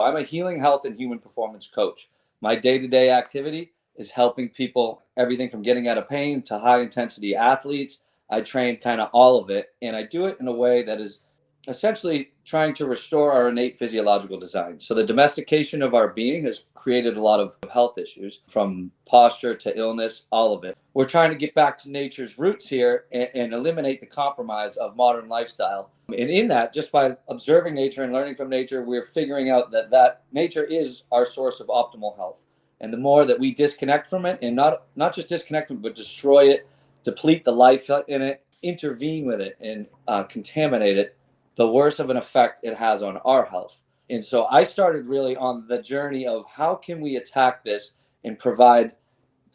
I'm a healing, health, and human performance coach. My day-to-day activity is helping people, everything from getting out of pain to high-intensity athletes. I train kind of all of it, and I do it in a way that is essentially trying to restore our innate physiological design. So the domestication of our being has created a lot of health issues, from posture to illness, all of it. We're trying to get back to nature's roots here and eliminate the compromise of modern lifestyle. And in that, just by observing nature and learning from nature, we're figuring out that nature is our source of optimal health. And the more that we disconnect from it, and not just disconnect from it, but destroy it, deplete the life in it, intervene with it, and contaminate it, the worse of an effect it has on our health. And so I started really on the journey of how can we attack this and provide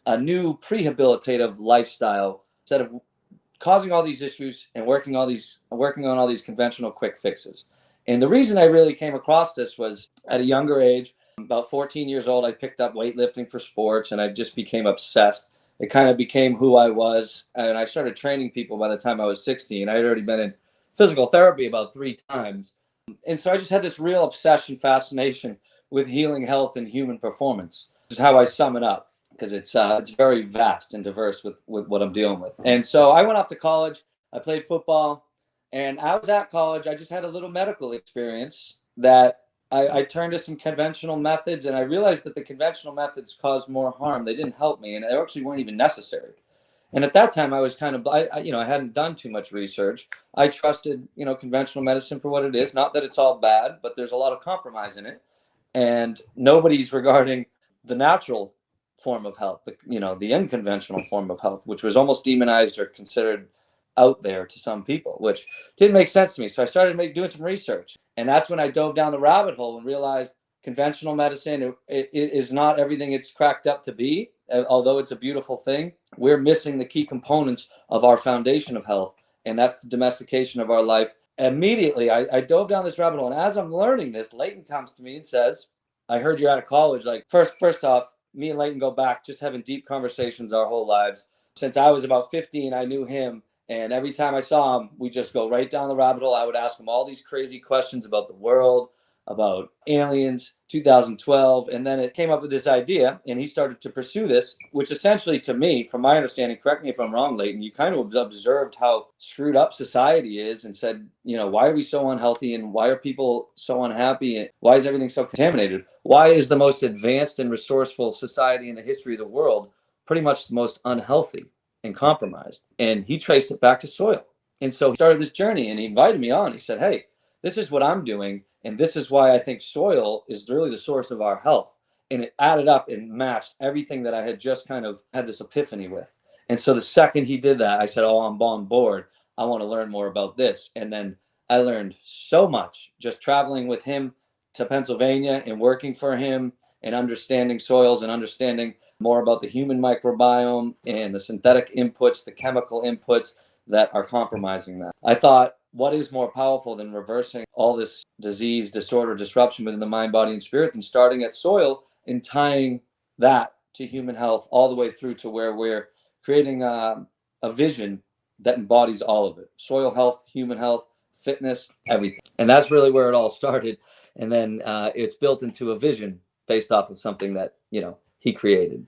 a new prehabilitative lifestyle instead of causing all these issues and working on all these conventional quick fixes. And the reason I really came across this was at a younger age, about 14 years old, I picked up weightlifting for sports, and I just became obsessed. It kind of became who I was, and I started training people by the time I was 16. I had already been in physical therapy about 3 times. And so I just had this real obsession, fascination with healing, health, and human performance. This is how I sum it up, because it's very vast and diverse with what I'm dealing with. And so I went off to college. I played football, and I was at college. I just had a little medical experience that I turned to some conventional methods, and I realized that the conventional methods caused more harm. They didn't help me, and they actually weren't even necessary. And at that time, I was kind of, I hadn't done too much research. I trusted, conventional medicine for what it is. Not that it's all bad, but there's a lot of compromise in it. And nobody's regarding the natural form of health, the unconventional form of health, which was almost demonized or considered out there to some people, which didn't make sense to me. So I started doing some research. And that's when I dove down the rabbit hole and realized conventional medicine it is not everything it's cracked up to be. Although it's a beautiful thing, we're missing the key components of our foundation of health, and that's the domestication of our life. Immediately, I dove down this rabbit hole, and as I'm learning this, Leighton comes to me and says, I heard you're out of college. Like, first off, me and Leighton go back just having deep conversations our whole lives. Since I was about 15, I knew him, and every time I saw him, we just go right down the rabbit hole. I would ask him all these crazy questions about the world, about aliens, 2012, and then it came up with this idea, and he started to pursue this, which essentially, to me, from my understanding, correct me if I'm wrong, Leighton, you kind of observed how screwed up society is and said, why are we so unhealthy, and why are people so unhappy, and why is everything so contaminated? Why is the most advanced and resourceful society in the history of the world pretty much the most unhealthy and compromised? And he traced it back to soil. And so he started this journey, and he invited me on. He said, hey, this is what I'm doing, and this is why I think soil is really the source of our health. And it added up and matched everything that I had just kind of had this epiphany with. And so the second he did that, I said, oh, I'm on board. I want to learn more about this. And then I learned so much just traveling with him to Pennsylvania and working for him and understanding soils and understanding more about the human microbiome and the synthetic inputs, the chemical inputs that are compromising that. I thought, what is more powerful than reversing all this disease, disorder, disruption within the mind, body, and spirit, and starting at soil and tying that to human health all the way through to where we're creating a vision that embodies all of it: soil health, human health, fitness, everything. And that's really where it all started. And then it's built into a vision based off of something that he created.